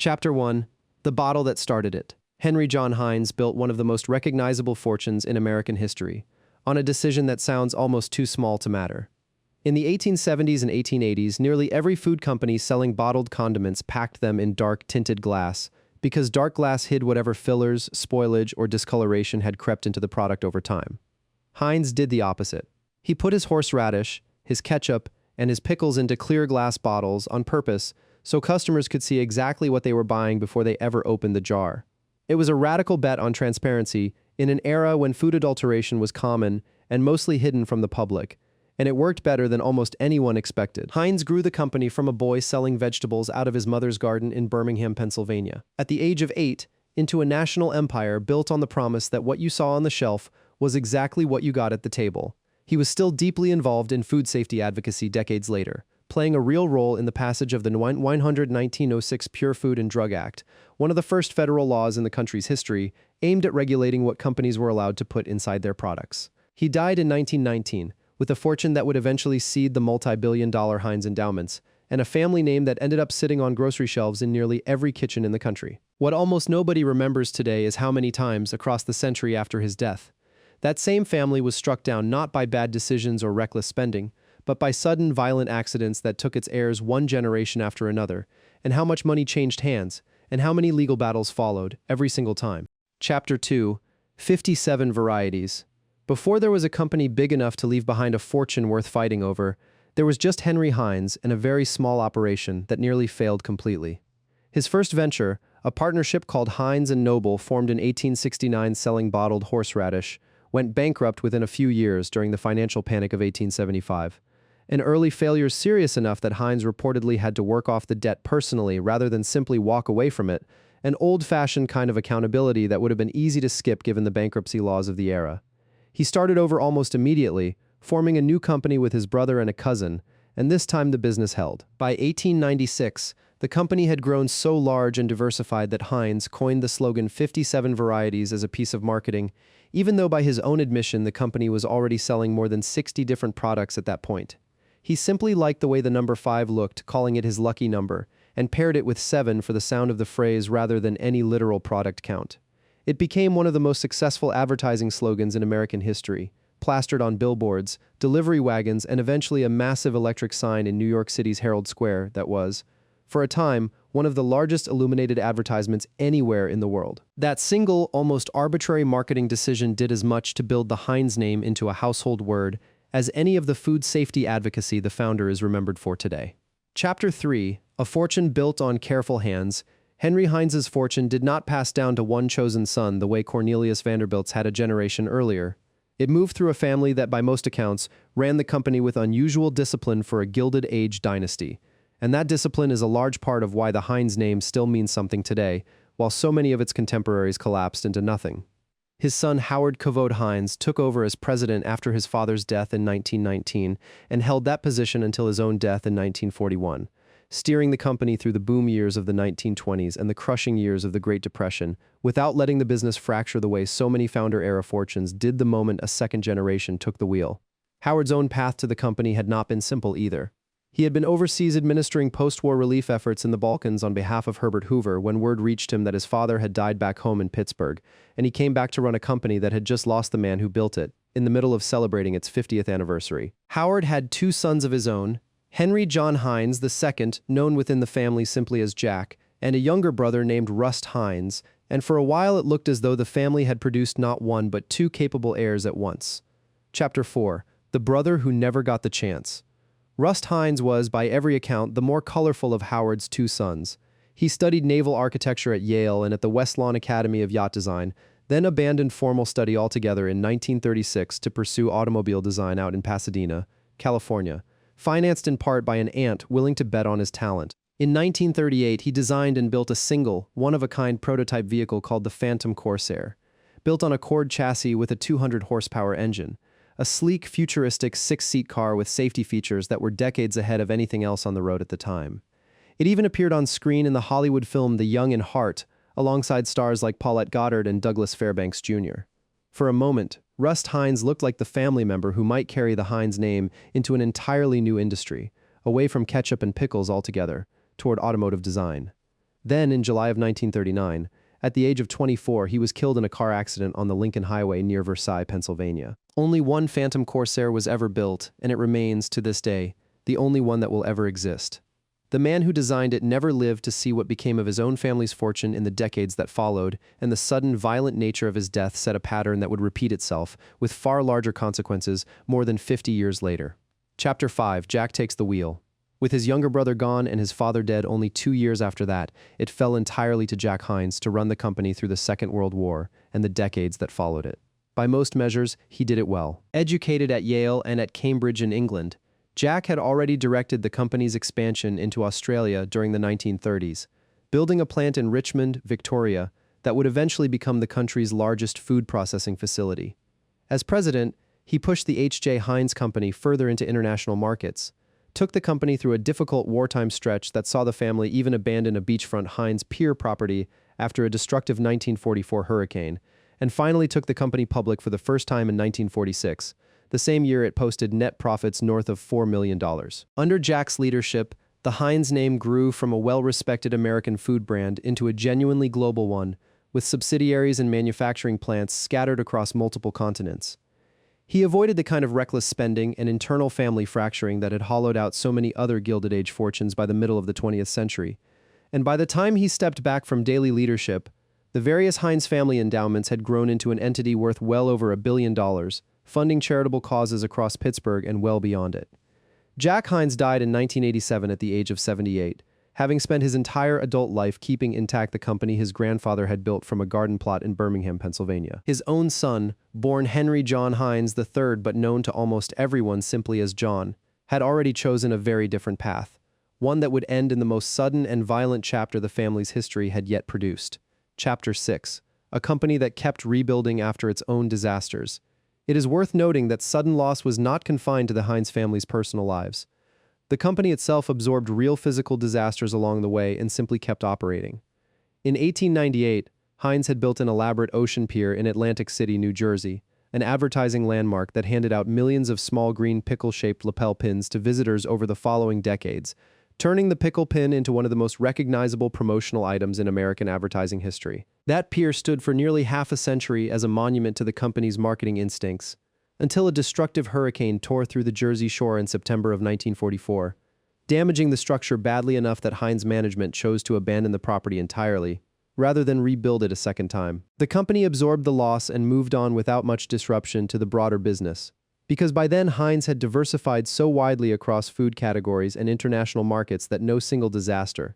Chapter 1. The Bottle That Started It. Henry John Heinz built one of the most recognizable fortunes in American history, on a decision that sounds almost too small to matter. In the 1870s and 1880s, nearly every food company selling bottled condiments packed them in dark tinted glass, because dark glass hid whatever fillers, spoilage, or discoloration had crept into the product over time. Heinz did the opposite. He put his horseradish, his ketchup, and his pickles into clear glass bottles on purpose so customers could see exactly what they were buying before they ever opened the jar. It was a radical bet on transparency in an era when food adulteration was common and mostly hidden from the public, and it worked better than almost anyone expected. Heinz grew the company from a boy selling vegetables out of his mother's garden in Birmingham, Pennsylvania. At the age of 8, into a national empire built on the promise that what you saw on the shelf was exactly what you got at the table. He was still deeply involved in food safety advocacy decades later, playing a real role in the passage of the 1906 Pure Food and Drug Act, one of the first federal laws in the country's history aimed at regulating what companies were allowed to put inside their products. He died in 1919, with a fortune that would eventually seed the multi-billion-dollar Heinz endowments, and a family name that ended up sitting on grocery shelves in nearly every kitchen in the country. What almost nobody remembers today is how many times, across the century after his death, that same family was struck down not by bad decisions or reckless spending, but by sudden, violent accidents that took its heirs one generation after another, and how much money changed hands, and how many legal battles followed, every single time. Chapter 2. 57 Varieties. Before there was a company big enough to leave behind a fortune worth fighting over, there was just Henry Heinz and a very small operation that nearly failed completely. His first venture, a partnership called Heinz and Noble, formed in 1869 selling bottled horseradish, went bankrupt within a few years during the financial panic of 1875. An early failure serious enough that Heinz reportedly had to work off the debt personally rather than simply walk away from it, an old-fashioned kind of accountability that would have been easy to skip given the bankruptcy laws of the era. He started over almost immediately, forming a new company with his brother and a cousin, and this time the business held. By 1896, the company had grown so large and diversified that Heinz coined the slogan 57 varieties as a piece of marketing, even though by his own admission the company was already selling more than 60 different products at that point. He simply liked the way the number 5 looked, calling it his lucky number, and paired it with 7 for the sound of the phrase rather than any literal product count. It became one of the most successful advertising slogans in American history, plastered on billboards, delivery wagons, and eventually a massive electric sign in New York City's Herald Square that was, for a time, one of the largest illuminated advertisements anywhere in the world. That single, almost arbitrary marketing decision did as much to build the Heinz name into a household word as any of the food safety advocacy the founder is remembered for today. Chapter 3. A Fortune Built on Careful Hands. Henry Heinz's fortune did not pass down to one chosen son the way Cornelius Vanderbilt's had a generation earlier. It moved through a family that, by most accounts, ran the company with unusual discipline for a Gilded Age dynasty. And that discipline is a large part of why the Heinz name still means something today, while so many of its contemporaries collapsed into nothing. His son Howard Covode Heinz took over as president after his father's death in 1919 and held that position until his own death in 1941, steering the company through the boom years of the 1920s and the crushing years of the Great Depression, without letting the business fracture the way so many founder-era fortunes did the moment a second generation took the wheel. Howard's own path to the company had not been simple either. He had been overseas administering post-war relief efforts in the Balkans on behalf of Herbert Hoover when word reached him that his father had died back home in Pittsburgh, and he came back to run a company that had just lost the man who built it, in the middle of celebrating its 50th anniversary. Howard had 2 sons of his own, Henry John Heinz II, known within the family simply as Jack, and a younger brother named Rust Heinz, and for a while it looked as though the family had produced not one but 2 capable heirs at once. Chapter 4. The Brother Who Never Got the Chance. Rust Heinz was, by every account, the more colorful of Howard's 2 sons. He studied naval architecture at Yale and at the West Lawn Academy of Yacht Design, then abandoned formal study altogether in 1936 to pursue automobile design out in Pasadena, California, financed in part by an aunt willing to bet on his talent. In 1938, he designed and built a single, one-of-a-kind prototype vehicle called the Phantom Corsair, built on a Cord chassis with a 200-horsepower engine, a sleek, futuristic 6-seat car with safety features that were decades ahead of anything else on the road at the time. It even appeared on screen in the Hollywood film The Young and Heart, alongside stars like Paulette Goddard and Douglas Fairbanks Jr. For a moment, Rust Heinz looked like the family member who might carry the Heinz name into an entirely new industry, away from ketchup and pickles altogether, toward automotive design. Then, in July of 1939, at the age of 24, he was killed in a car accident on the Lincoln Highway near Versailles, Pennsylvania. Only one Phantom Corsair was ever built, and it remains, to this day, the only one that will ever exist. The man who designed it never lived to see what became of his own family's fortune in the decades that followed, and the sudden, violent nature of his death set a pattern that would repeat itself, with far larger consequences, more than 50 years later. Chapter 5. Jack Takes the Wheel. With his younger brother gone and his father dead only 2 years after that, it fell entirely to Jack Heinz to run the company through the Second World War and the decades that followed it. By most measures, he did it well. Educated at Yale and at Cambridge in England, Jack had already directed the company's expansion into Australia during the 1930s, building a plant in Richmond, Victoria, that would eventually become the country's largest food processing facility. As president, he pushed the H.J. Heinz Company further into international markets, took the company through a difficult wartime stretch that saw the family even abandon a beachfront Heinz Pier property after a destructive 1944 hurricane, and finally took the company public for the first time in 1946, the same year it posted net profits north of $4 million. Under Jack's leadership, the Heinz name grew from a well-respected American food brand into a genuinely global one, with subsidiaries and manufacturing plants scattered across multiple continents. He avoided the kind of reckless spending and internal family fracturing that had hollowed out so many other Gilded Age fortunes by the middle of the 20th century. And by the time he stepped back from daily leadership, the various Heinz family endowments had grown into an entity worth well over $1 billion, funding charitable causes across Pittsburgh and well beyond it. Jack Heinz died in 1987 at the age of 78, having spent his entire adult life keeping intact the company his grandfather had built from a garden plot in Birmingham, Pennsylvania. His own son, born Henry John Heinz III but known to almost everyone simply as John, had already chosen a very different path, one that would end in the most sudden and violent chapter the family's history had yet produced. Chapter 6. A company that kept rebuilding after its own disasters. It is worth noting that sudden loss was not confined to the Heinz family's personal lives. The company itself absorbed real physical disasters along the way and simply kept operating. In 1898, Heinz had built an elaborate ocean pier in Atlantic City, New Jersey, an advertising landmark that handed out millions of small green pickle-shaped lapel pins to visitors over the following decades, turning the pickle pin into one of the most recognizable promotional items in American advertising history. That pier stood for nearly half a century as a monument to the company's marketing instincts, until a destructive hurricane tore through the Jersey Shore in September of 1944, damaging the structure badly enough that Heinz management chose to abandon the property entirely, rather than rebuild it a second time. The company absorbed the loss and moved on without much disruption to the broader business, because by then Heinz had diversified so widely across food categories and international markets that no single disaster,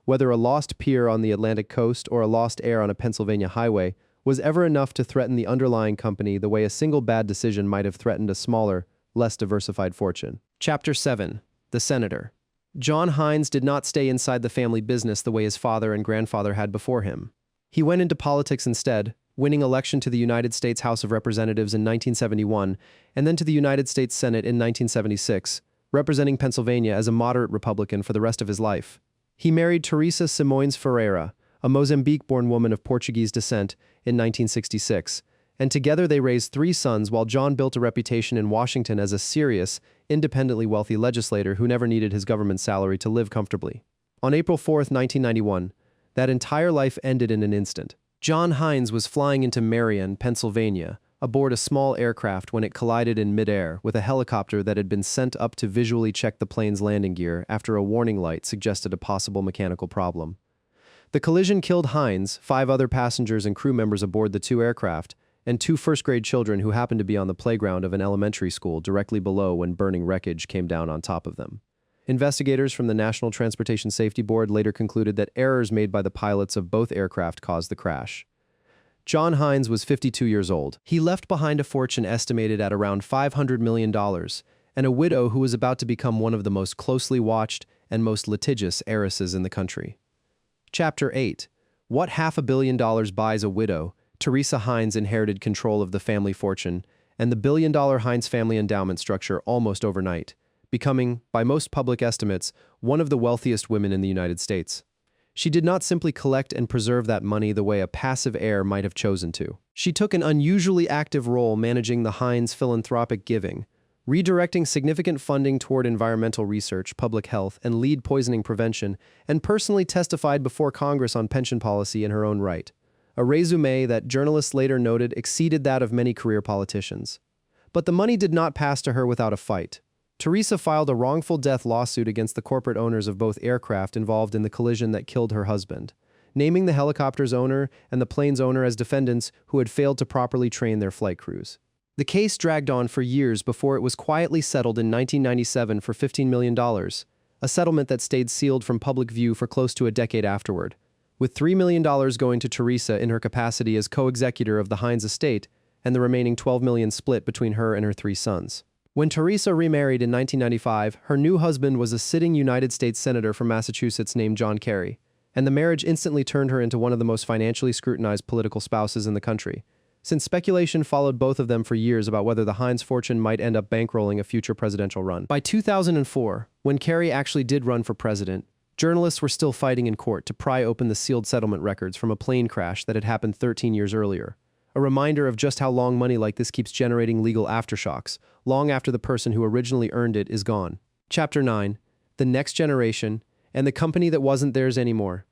whether a lost pier on the Atlantic coast or a lost heir on a Pennsylvania highway, was ever enough to threaten the underlying company the way a single bad decision might have threatened a smaller, less diversified fortune. Chapter 7. The Senator. John Heinz did not stay inside the family business the way his father and grandfather had before him. He went into politics instead, winning election to the United States House of Representatives in 1971 and then to the United States Senate in 1976, representing Pennsylvania as a moderate Republican for the rest of his life. He married Teresa Simões Ferreira, a Mozambique-born woman of Portuguese descent, in 1966, and together they raised 3 sons while John built a reputation in Washington as a serious, independently wealthy legislator who never needed his government salary to live comfortably. On April 4, 1991, that entire life ended in an instant. John Heinz was flying into Marion, Pennsylvania, aboard a small aircraft when it collided in midair with a helicopter that had been sent up to visually check the plane's landing gear after a warning light suggested a possible mechanical problem. The collision killed Heinz, 5 other passengers and crew members aboard the 2 aircraft, and 2 first-grade children who happened to be on the playground of an elementary school directly below when burning wreckage came down on top of them. Investigators from the National Transportation Safety Board later concluded that errors made by the pilots of both aircraft caused the crash. John Heinz was 52 years old. He left behind a fortune estimated at around $500 million, and a widow who was about to become one of the most closely watched and most litigious heiresses in the country. Chapter 8. What $500 million buys a widow? Teresa Heinz inherited control of the family fortune and the billion-dollar Heinz family endowment structure almost overnight, becoming, by most public estimates, one of the wealthiest women in the United States. She did not simply collect and preserve that money the way a passive heir might have chosen to. She took an unusually active role managing the Heinz philanthropic giving, redirecting significant funding toward environmental research, public health, and lead poisoning prevention, and personally testified before Congress on pension policy in her own right. A resume that journalists later noted exceeded that of many career politicians. But the money did not pass to her without a fight. Teresa filed a wrongful death lawsuit against the corporate owners of both aircraft involved in the collision that killed her husband, naming the helicopter's owner and the plane's owner as defendants who had failed to properly train their flight crews. The case dragged on for years before it was quietly settled in 1997 for $15 million, a settlement that stayed sealed from public view for close to a decade afterward, with $3 million going to Teresa in her capacity as co-executor of the Heinz estate and the remaining $12 million split between her and her 3 sons. When Teresa remarried in 1995, her new husband was a sitting United States Senator from Massachusetts named John Kerry, and the marriage instantly turned her into one of the most financially scrutinized political spouses in the country, since speculation followed both of them for years about whether the Heinz fortune might end up bankrolling a future presidential run. By 2004, when Kerry actually did run for president, journalists were still fighting in court to pry open the sealed settlement records from a plane crash that had happened 13 years earlier, a reminder of just how long money like this keeps generating legal aftershocks, long after the person who originally earned it is gone. Chapter 9. The Next Generation, and the Company That Wasn't Theirs Anymore.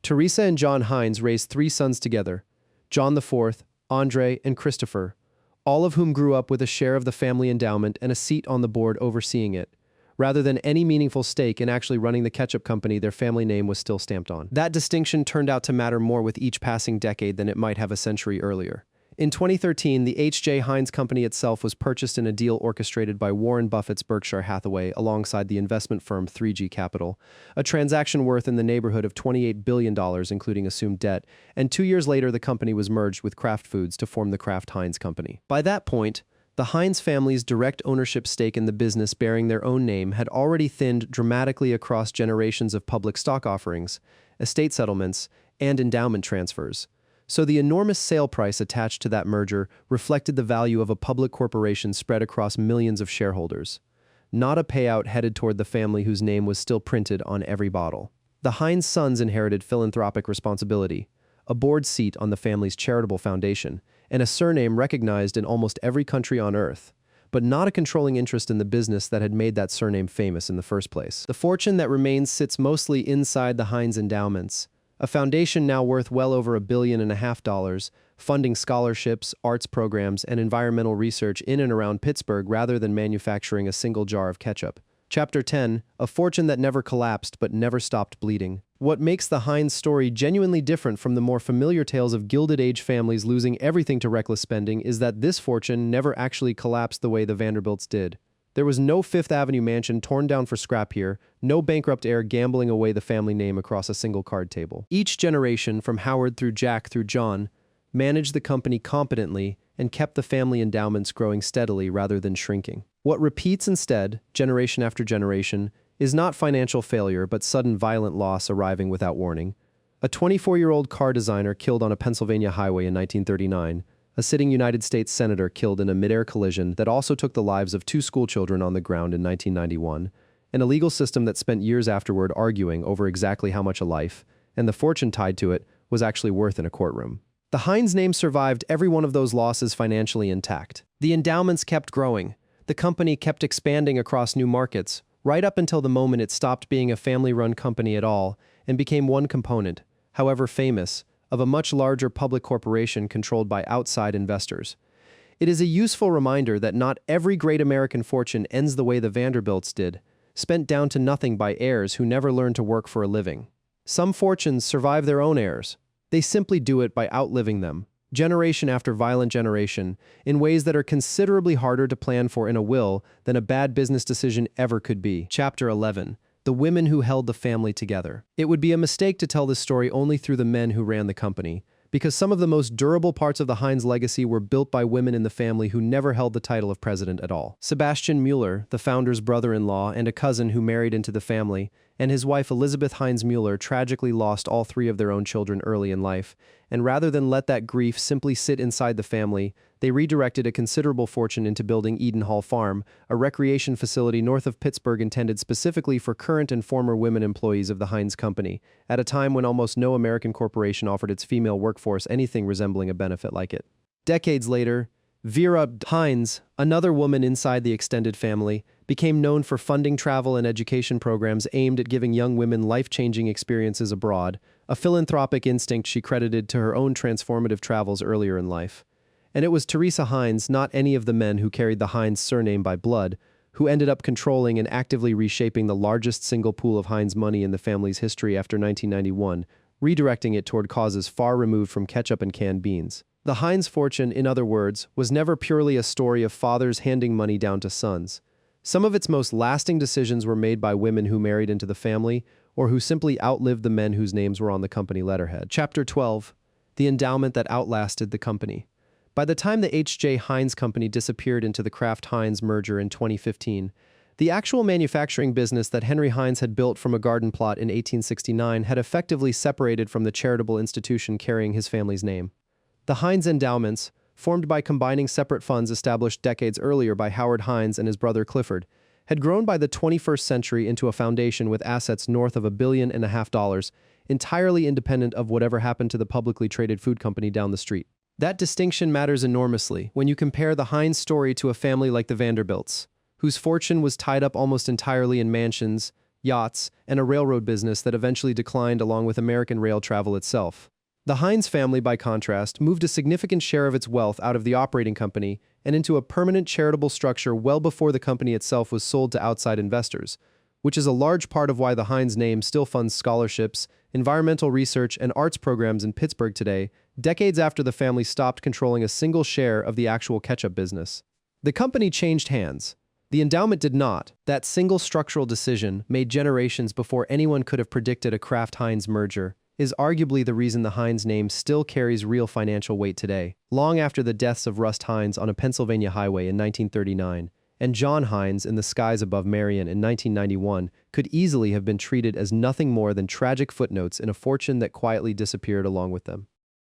Teresa and John Heinz raised 3 sons together, John IV, Andre, and Christopher, all of whom grew up with a share of the family endowment and a seat on the board overseeing it, rather than any meaningful stake in actually running the Ketchup company their family name was still stamped on. That distinction turned out to matter more with each passing decade than it might have a century earlier. In 2013, the H.J. Heinz Company itself was purchased in a deal orchestrated by Warren Buffett's Berkshire Hathaway alongside the investment firm 3G Capital, a transaction worth in the neighborhood of $28 billion including assumed debt, and 2 years later the company was merged with Kraft Foods to form the Kraft Heinz Company. By that point, the Heinz family's direct ownership stake in the business bearing their own name had already thinned dramatically across generations of public stock offerings, estate settlements, and endowment transfers. So the enormous sale price attached to that merger reflected the value of a public corporation spread across millions of shareholders, not a payout headed toward the family whose name was still printed on every bottle. The Heinz sons inherited philanthropic responsibility, a board seat on the family's charitable foundation, and a surname recognized in almost every country on earth, but not a controlling interest in the business that had made that surname famous in the first place. The fortune that remains sits mostly inside the Heinz endowments, a foundation now worth well over $1.5 billion, funding scholarships, arts programs, and environmental research in and around Pittsburgh rather than manufacturing a single jar of ketchup. Chapter 10. A fortune that never collapsed but never stopped bleeding. What makes the Heinz story genuinely different from the more familiar tales of Gilded Age families losing everything to reckless spending is that this fortune never actually collapsed the way the Vanderbilts did. There was no Fifth Avenue mansion torn down for scrap here, no bankrupt heir gambling away the family name across a single card table. Each generation, from Howard through Jack through John, managed the company competently and kept the family endowments growing steadily rather than shrinking. What repeats instead, generation after generation, is not financial failure but sudden violent loss arriving without warning. A 24-year-old car designer killed on a Pennsylvania highway in 1939, a sitting United States senator killed in a midair collision that also took the lives of 2 schoolchildren on the ground in 1991, and a legal system that spent years afterward arguing over exactly how much a life, and the fortune tied to it, was actually worth in a courtroom. The Heinz name survived every one of those losses financially intact. The endowments kept growing. The company kept expanding across new markets, right up until the moment it stopped being a family-run company at all and became one component, however famous, of a much larger public corporation controlled by outside investors. It is a useful reminder that not every great American fortune ends the way the Vanderbilts did, spent down to nothing by heirs who never learned to work for a living. Some fortunes survive their own heirs. They simply do it by outliving them, generation after violent generation, in ways that are considerably harder to plan for in a will than a bad business decision ever could be. Chapter 11. The women who held the family together. It would be a mistake to tell this story only through the men who ran the company, because some of the most durable parts of the Heinz legacy were built by women in the family who never held the title of president at all. Sebastian Mueller, the founder's brother-in-law and a cousin who married into the family, and his wife Elizabeth Heinz Mueller tragically lost all 3 of their own children early in life, and rather than let that grief simply sit inside the family, they redirected a considerable fortune into building Eden Hall Farm, a recreation facility north of Pittsburgh intended specifically for current and former women employees of the Heinz Company, at a time when almost no American corporation offered its female workforce anything resembling a benefit like it. Decades later, Vera Heinz, another woman inside the extended family, became known for funding travel and education programs aimed at giving young women life-changing experiences abroad, a philanthropic instinct she credited to her own transformative travels earlier in life. And it was Teresa Heinz, not any of the men who carried the Heinz surname by blood, who ended up controlling and actively reshaping the largest single pool of Heinz money in the family's history after 1991, redirecting it toward causes far removed from ketchup and canned beans. The Heinz fortune, in other words, was never purely a story of fathers handing money down to sons. Some of its most lasting decisions were made by women who married into the family or who simply outlived the men whose names were on the company letterhead. Chapter 12. The endowment that outlasted the company. By the time the H.J. Heinz Company disappeared into the Kraft-Heinz merger in 2015, the actual manufacturing business that Henry Heinz had built from a garden plot in 1869 had effectively separated from the charitable institution carrying his family's name. The Heinz endowments, formed by combining separate funds established decades earlier by Howard Heinz and his brother Clifford, had grown by the 21st century into a foundation with assets north of $1.5 billion, entirely independent of whatever happened to the publicly traded food company down the street. That distinction matters enormously when you compare the Heinz story to a family like the Vanderbilts, whose fortune was tied up almost entirely in mansions, yachts, and a railroad business that eventually declined along with American rail travel itself. The Heinz family, by contrast, moved a significant share of its wealth out of the operating company and into a permanent charitable structure well before the company itself was sold to outside investors, which is a large part of why the Heinz name still funds scholarships, environmental research, and arts programs in Pittsburgh today, decades after the family stopped controlling a single share of the actual ketchup business. The company changed hands. The endowment did not. That single structural decision, made generations before anyone could have predicted a Kraft-Heinz merger, is arguably the reason the Heinz name still carries real financial weight today, long after the deaths of Rust Heinz on a Pennsylvania highway in 1939, and John Heinz in the skies above Marion in 1991 could easily have been treated as nothing more than tragic footnotes in a fortune that quietly disappeared along with them.